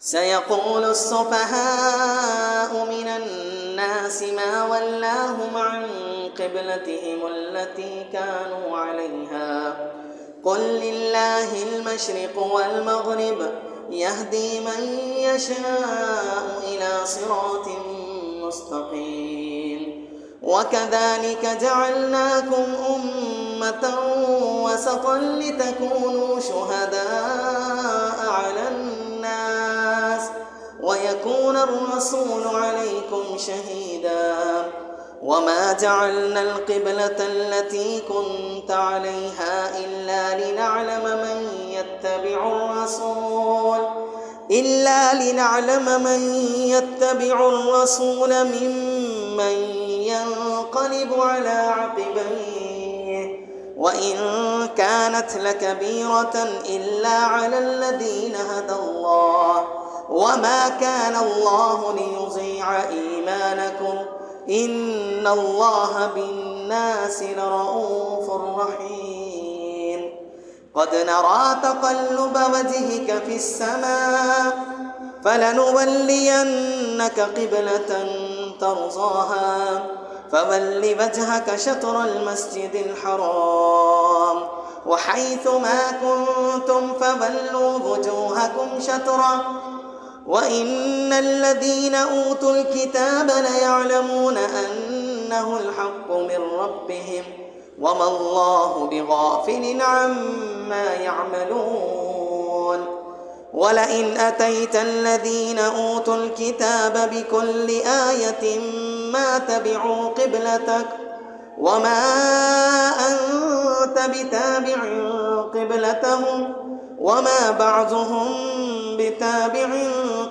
سيقول السفهاء من الناس ما ولاهم عن قبلتهم التي كانوا عليها قل لله المشرق والمغرب يهدي من يشاء إلى صراط مستقيم وكذلك جعلناكم أمة وسطا لتكونوا شهداء على الناس ويكون الرسول عليكم شهيدا وما جعلنا القبلة التي كنت عليها إلا لنعلم من يتبع الرسول ممن ينقلب على عقبيه وإن كانت لكبيرة إلا على الذين هدى الله وما كان الله ليضيع إيمانكم إن الله بالناس لرءوف رحيم قد نرى تقلب وجهك في السماء فلنولينك قبلة ترضاها فول وجهك شطر المسجد الحرام وحيث ما كنتم فولوا وجوهكم شطره وإن الذين أوتوا الكتاب ليعلمون أنه الحق من ربهم وما الله بغافل عما يعملون ولئن أتيت الذين أوتوا الكتاب بكل آية ما تبعوا قبلتك وما أنت بتابع قبلتهم وما بعضهم بتابع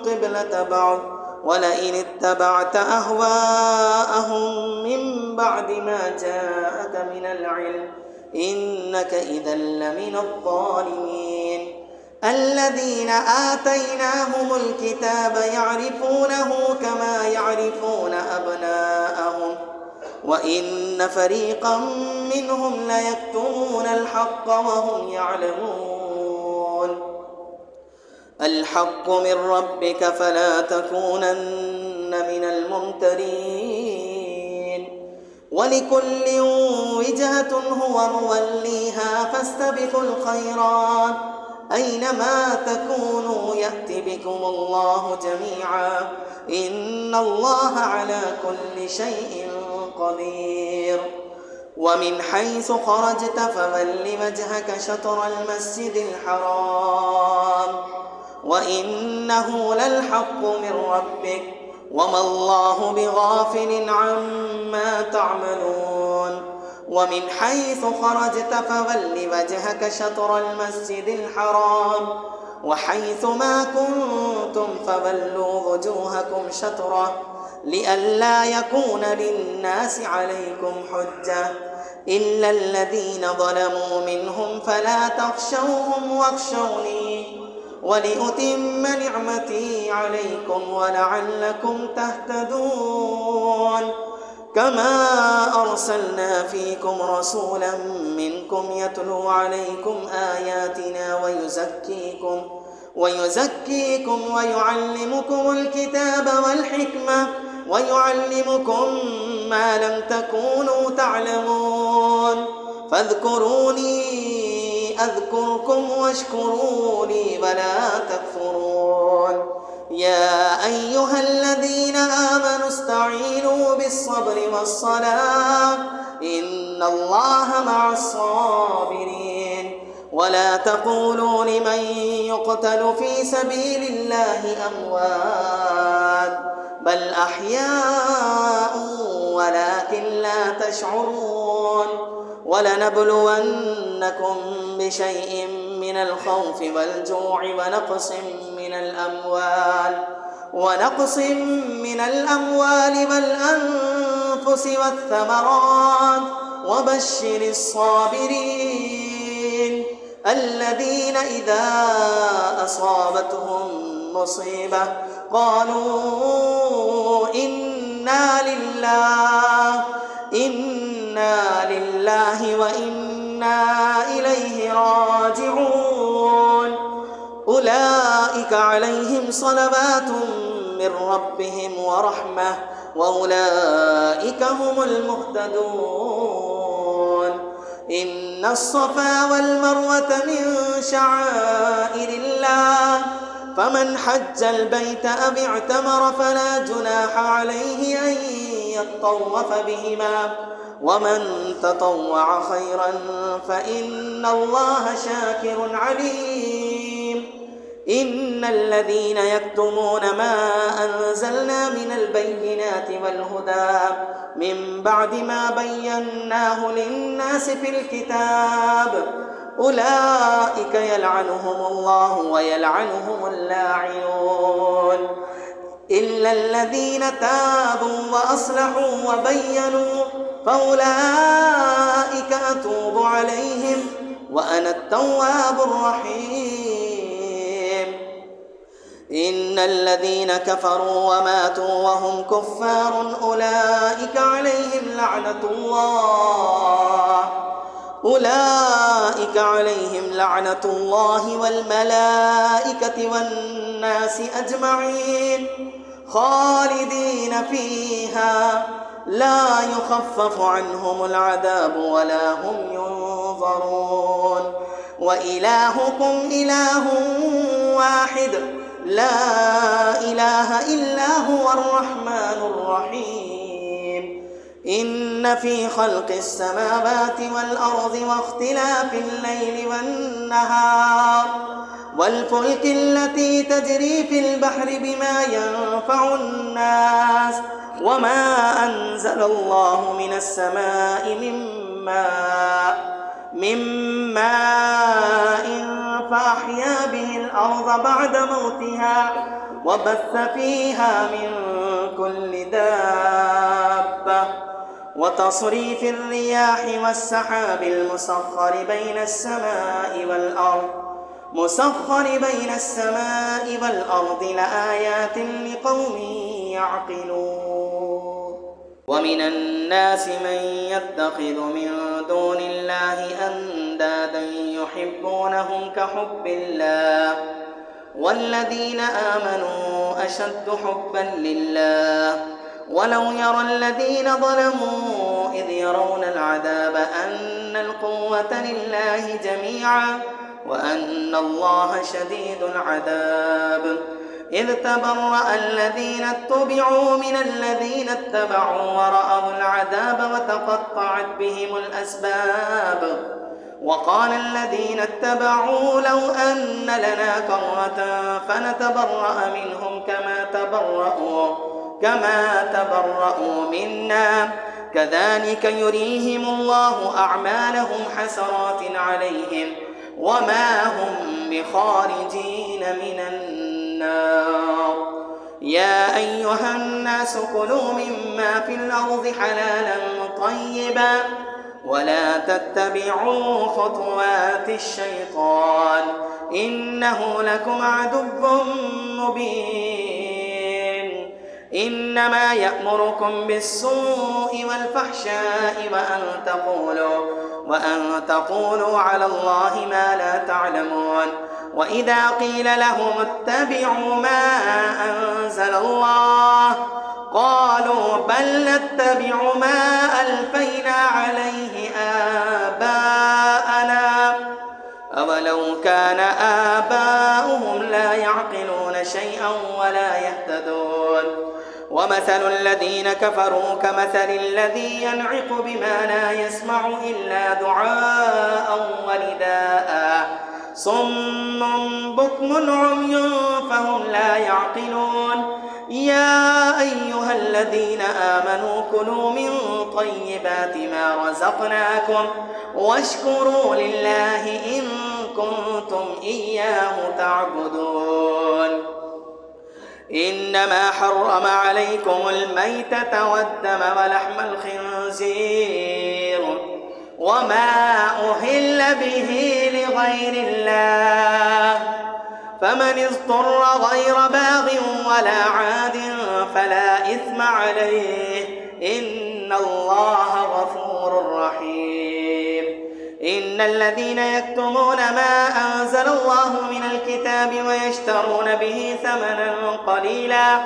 قبلة بعض ولئن اتبعت أهواءهم من بعد ما جاءك من العلم إنك إذا لمن الظالمين الذين آتيناهم الكتاب يعرفونه كما يعرفون أبناءهم وإن فريقا منهم ليكتمون الحق وهم يعلمون الحق من ربك فلا تكونن من الممترين ولكل وجهة هو موليها فاستبقوا الخيرات أينما تكونوا يأت بكم الله جميعا إن الله على كل شيء قدير ومن حيث خرجت فول وجهك شطر المسجد الحرام وإنه للحق من ربك وما الله بغافل عما تعملون ومن حيث خرجت فول وجهك شطر المسجد الحرام وحيث ما كنتم فولوا وجوهكم شطره لئلا يكون للناس عليكم حجة إلا الذين ظلموا منهم فلا تخشوهم واخشوني ولأتم نعمتي عليكم ولعلكم تهتدون كما أرسلنا فيكم رسولا منكم يتلو عليكم آياتنا ويزكيكم ويعلمكم الكتاب والحكمة ويعلمكم ما لم تكونوا تعلمون فاذكروني أذكركم واشكروا لي ولا تكفرون يا أيها الذين آمنوا استعينوا بالصبر والصلاة إن الله مع الصابرين ولا تقولوا لمن يقتل في سبيل الله أموات بل أحياء ولكن لا تشعرون ولنبلونكم بشيء من الخوف والجوع ونقص من الأموال والأنفس والثمرات وبشر الصابرين الذين إذا أصابتهم مصيبة قالوا إنا لله وإنا إليه راجعون أولئك عليهم صلوات من ربهم ورحمة وأولئك هم المهتدون. إن الصفا والمروة من شعائر الله فمن حج البيت أو اعتمر فلا جناح عليه أن يطوف بهما ومن تطوع خيرا فإن الله شاكر عليم. إن الذين يكتمون ما أنزلنا من البينات والهدى من بعد ما بيناه للناس في الكتاب أولئك يلعنهم الله ويلعنهم اللاعنون إلا الذين تابوا وأصلحوا وبينوا فأولئك أتوب عليهم وأنا التواب الرحيم. إن الذين كفروا وماتوا وهم كفار أولئك عليهم لعنة الله والملائكة والناس أجمعين خالدين فيها لا يخفف عنهم العذاب ولا هم ينظرون. وإلهكم إله واحد لا إله إلا هو الرحمن الرحيم. إن في خلق السماوات والأرض واختلاف الليل والنهار والفلك التي تجري في البحر بما ينفع الناس وما أنزل الله من السماء من ماء فأحيا به الأرض بعد موتها وبث فيها من كل دابة وتصريف الرياح والسحاب المسخر بين السماء والأرض لآيات لقوم يعقلون. ومن الناس من يتخذ من دون الله أندادا يحبونهم كحب الله والذين آمنوا أشد حبا لله ولو يرى الذين ظلموا إذ يرون العذاب أن القوة لله جميعا وأن الله شديد العذاب. إذ تبرأ الذين اتبعوا من الذين اتبعوا ورأوا العذاب وتقطعت بهم الأسباب. وقال الذين اتبعوا لو أن لنا كرة فنتبرأ منهم كما تبرأوا منا كذلك يريهم الله أعمالهم حسرات عليهم وما هم بخارجين من النار. يا أيها الناس كلوا مما في الأرض حلالا طيبا ولا تتبعوا خطوات الشيطان إنه لكم عدو مبين. إنما يأمركم بالسوء والفحشاء وأن تقولوا على الله ما لا تعلمون. وإذا قيل لهم اتبعوا ما أنزل الله قالوا بل نتبع ما ألفينا عليه آباءنا أولو كان آباؤهم لا يعقلون شيئا ولا يهتدون. ومثل الذين كفروا كمثل الذي ينعق بما لا يسمع إلا دعاء ونداء صم بكم عمي فهم لا يعقلون. يا أيها الذين آمنوا كلوا من طيبات ما رزقناكم واشكروا لله إن كنتم إياه تعبدون. إنما حرم عليكم الميتة والدم ولحم الخنزير وما أهل به لغير الله فمن اضطر غير باغ ولا عاد فلا إثم عليه إن الله غفور رحيم. إن الذين يكتمون ما أنزل الله من الكتاب ويشترون به ثمنا قليلا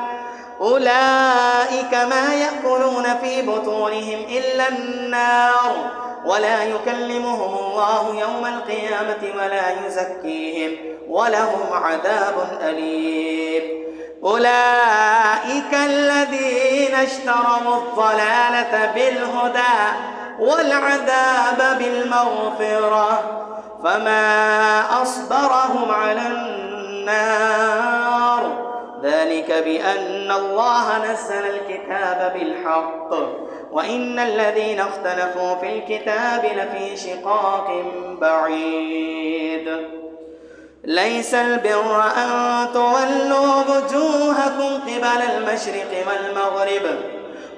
أولئك ما يأكلون في بطونهم إلا النار ولا يكلمهم الله يوم القيامة ولا يزكيهم ولهم عذاب أليم أولئك الذين اشتروا الضلالة بالهدى والعذاب بالمغفرة فما أصبرهم على النار ذلك بأن الله نزل الكتاب بالحق وإن الذين اختلفوا في الكتاب لفي شقاق بعيد ليس البر أن تولوا وجوهكم قبل المشرق والمغرب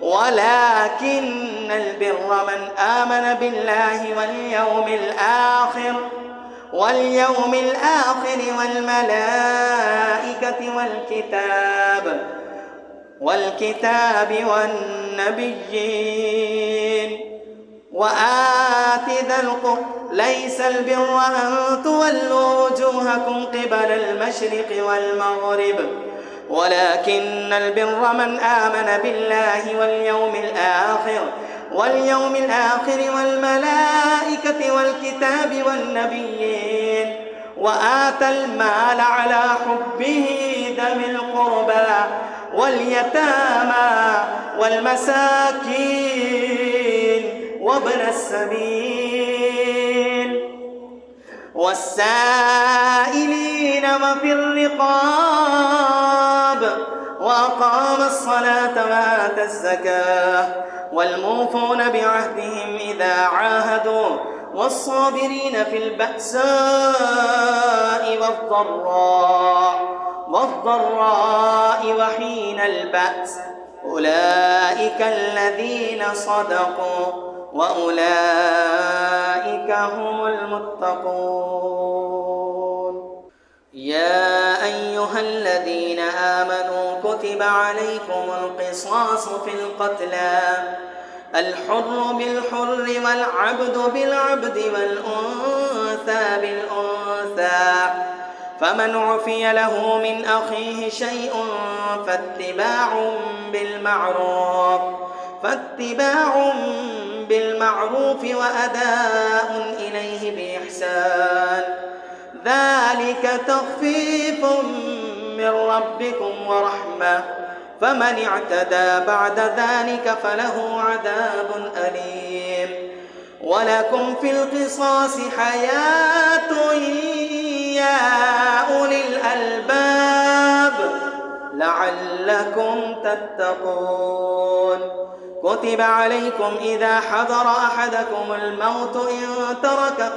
ولكن البر من آمن بالله واليوم الآخر والملائكة والكتاب والنبيين وآت ذا القربى ليس البر أن تولوا وجوهكم قبل المشرق والمغرب ولكن البر من آمن بالله واليوم الآخر والملائكة والكتاب والنبيين وآتى المال على حبه ذوي القربى واليتامى والمساكين وابن السبيل والسائلين وفي الرقاب وأقام الصلاة وآتى الزكاة والموفون بعهدهم إذا عاهدوا والصابرين في البأساء والضراء وحين البأس أولئك الذين صدقوا وأولئك هم المتقون يا أيها الذين آمنوا كتب عليكم القصاص في القتلى الحر بالحر والعبد بالعبد والأنثى بالأنثى فمن عفي له من أخيه شيء فاتباع بالمعروف وأداء إليه بإحسان ذلك تخفيف من ربكم ورحمة فمن اعتدى بعد ذلك فله عذاب أليم ولكم في القصاص حياة يا أولي الألباب لعلكم تتقون كتب عليكم إذا حضر أحدكم الموت إن ترك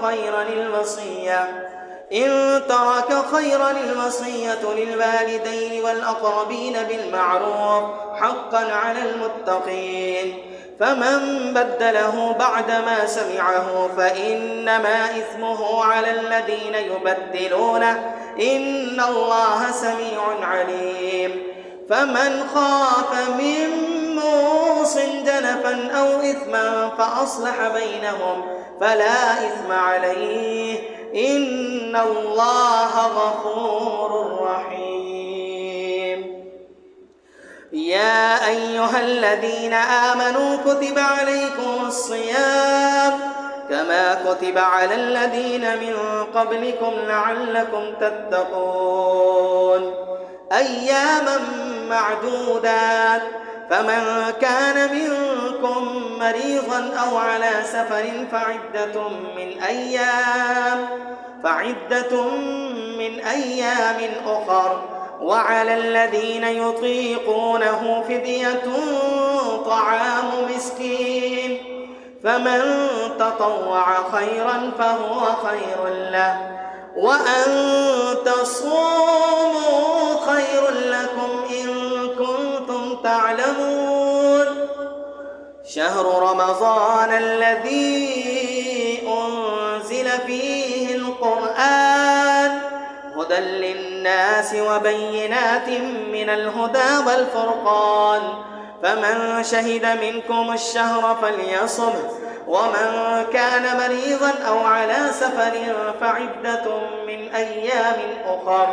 خيرا الوصية للوالدين والأقربين بالمعروف حقا على المتقين فمن بدله بعدما سمعه فإنما إثمه على الذين يبدلونه إن الله سميع عليم فمن خاف من موص جنفا أو إثما فأصلح بينهم فلا إثم عليه إن الله غفور رحيم يا أيها الذين آمنوا كتب عليكم الصيام كما كتب على الذين من قبلكم لعلكم تتقون أياما معدودات فمن كان منكم مريضا أو على سفر فعدة من أيام أخر وعلى الذين يطيقونه فدية طعام مسكين فمن تطوع خيرا فهو خير له وأن تصوموا خير لكم إن كنتم تعلمون شهر رمضان الذي أنزل فيه القرآن هدى للناس وبينات من الهدى والفرقان فمن شهد منكم الشهر فليصمه ومن كان مريضا أو على سفر فعدة من أيام أخر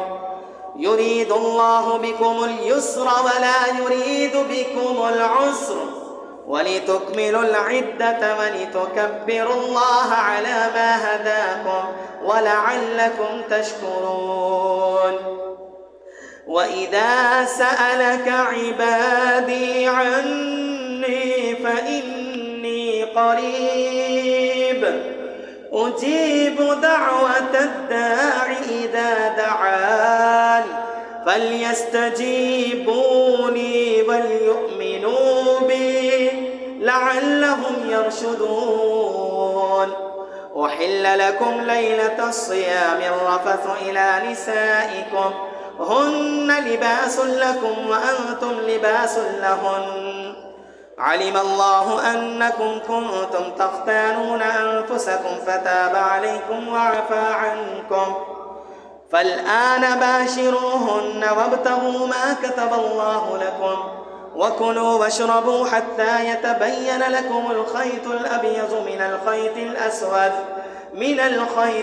يريد الله بكم اليسر ولا يريد بكم العسر ولتكملوا العدة ولتكبروا الله على ما هداكم ولعلكم تشكرون. وإذا سألك عبادي عني فإني قريب أجيب دعوة الداع إذا دعان فليستجيبوا لي وليؤمنوا بي لعلهم يرشدون. أحل لكم ليلة الصيام الرفث إلى نسائكم هن لباس لكم وأنتم لباس لهن علم الله أنكم كنتم تختانون أنفسكم فتاب عليكم وعفى عنكم فالآن باشروهن وابتغوا ما كتب الله لكم وكلوا واشربوا حتى يتبين لكم الخيط الأبيض من الخيط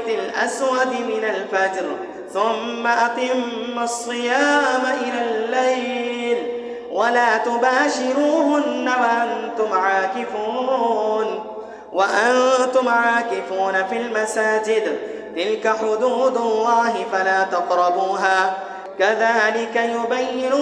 الأسود من الفجر ثم أتموا الصيام إلى الليل ولا تباشروهن وأنتم عاكفون في المساجد تلك حدود الله فلا تقربوها كذلك يبين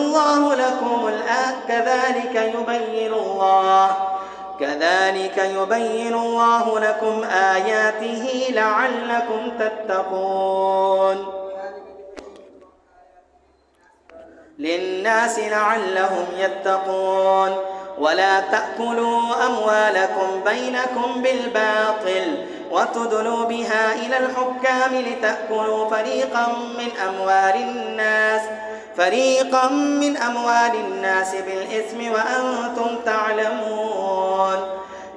الله لكم آياته لعلكم تتقون. للناس لعلهم يتقون. ولا تأكلوا أموالكم بينكم بالباطل وتدلوا بها إلى الحكام لتأكلوا فريقا من أموال الناس بالإثم وأنتم تعلمون.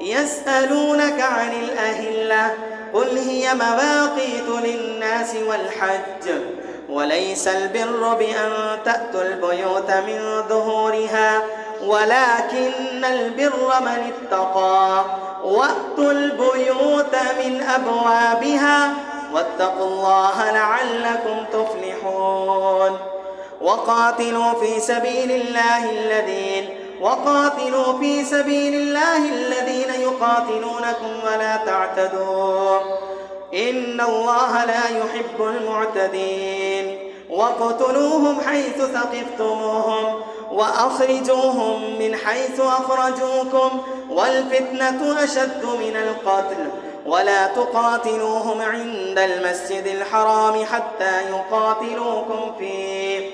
يسألونك عن الأهلة قل هي مواقيت للناس والحج وليس البر بأن تأتوا البيوت من ظهورها ولكن البر من اتقى وأتوا البيوت من أبوابها واتقوا الله لعلكم تفلحون. وقاتلوا في سبيل الله الذين يقاتلونكم ولا تعتدوا إن الله لا يحب المعتدين. واقتلوهم حيث ثقفتموهم وأخرجوهم من حيث أخرجوكم والفتنة أشد من القتل ولا تقاتلوهم عند المسجد الحرام حتى يقاتلوكم فيه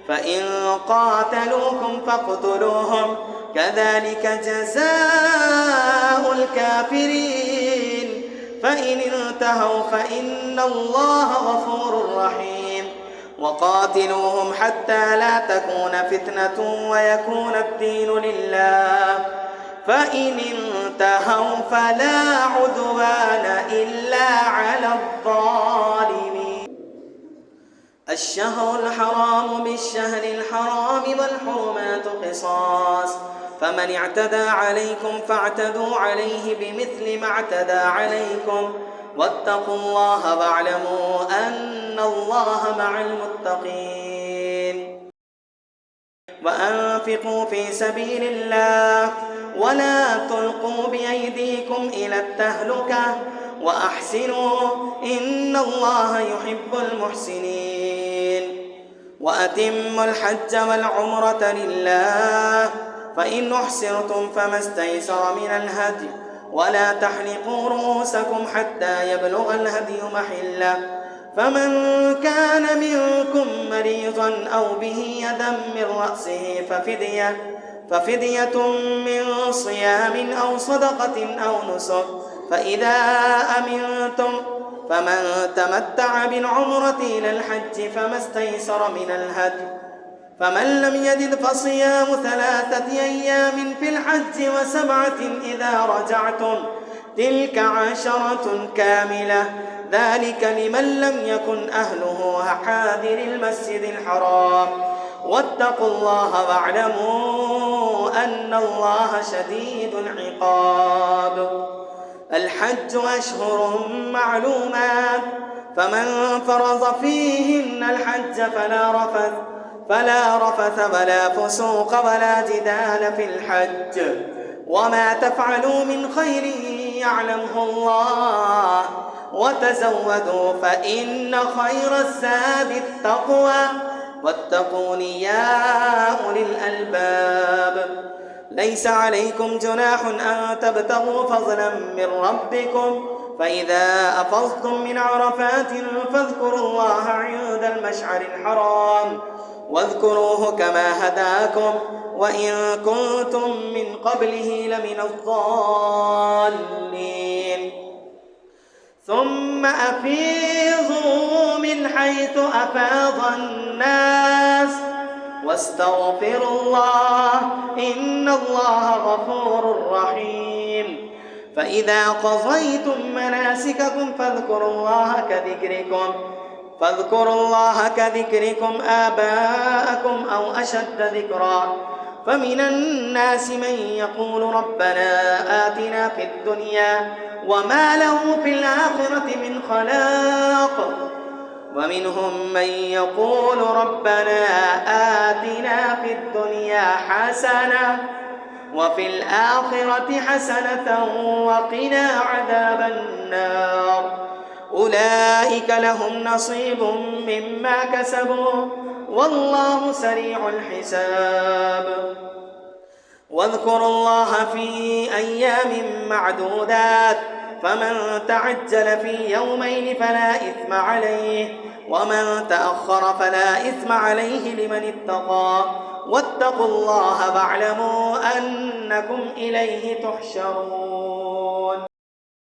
فإن قاتلوكم فاقتلوهم كذلك جزاء الكافرين فإن انتهوا فإن الله غفور رحيم. وقاتلوهم حتى لا تكون فتنة ويكون الدين لله فإن انتهوا فلا عدوان إلا على الظالمين. الشهر الحرام بالشهر الحرام والحرمات قصاص فمن اعتدى عليكم فاعتدوا عليه بمثل ما اعتدى عليكم واتقوا الله واعلموا أن الله مع المتقين. وأنفقوا في سبيل الله ولا تلقوا بأيديكم إلى التهلكة وأحسنوا إن الله يحب المحسنين. وأتموا الحج والعمرة لله فإن أحسرتم فما استيسر من الهدي ولا تحلقوا رؤوسكم حتى يبلغ الهدي محله فمن كان منكم مريضا أو به أذى من رأسه ففدية من صيام أو صدقة أو نسك فإذا أمنتم فمن تمتع بالعمرة إلى الحج فما استيسر من الهدي فمن لم يجد فصيام 3 أيام في الحج و7 إذا رجعتم تلك 10 كاملة ذلك لمن لم يكن أهله حاضر المسجد الحرام واتقوا الله واعلموا أن الله شديد العقاب. الحج أشهر معلومات فمن فرض فيهن الحج فلا رفث ولا فسوق ولا جدال في الحج وما تفعلوا من خير يعلمه الله وتزودوا فإن خير الزاد التقوى واتقون يا أولي الألباب. ليس عليكم جناح أن تبتغوا فضلا من ربكم فإذا أفضتم من عرفات فاذكروا الله عند المشعر الحرام واذكروه كما هداكم وإن كنتم من قبله لمن الضالين. ثم أفيضوا من حيث أفاض الناس واستغفروا الله إن الله غفور رحيم. فإذا قضيتم مناسككم فاذكروا الله كذكركم آباءكم أو أشد ذكرا. فمن الناس من يقول ربنا آتنا في الدنيا وما له في الآخرة من خلاق ومنهم من يقول ربنا آتنا في الدنيا حسنة وفي الآخرة حسنة وقنا عذاب النار. أولئك لهم نصيب مما كسبوا والله سريع الحساب. واذكروا الله في أيام معدودات فمن تعجل في يومين فلا إثم عليه ومن تأخر فلا إثم عليه لمن اتقى واتقوا الله واعلموا أنكم إليه تحشرون.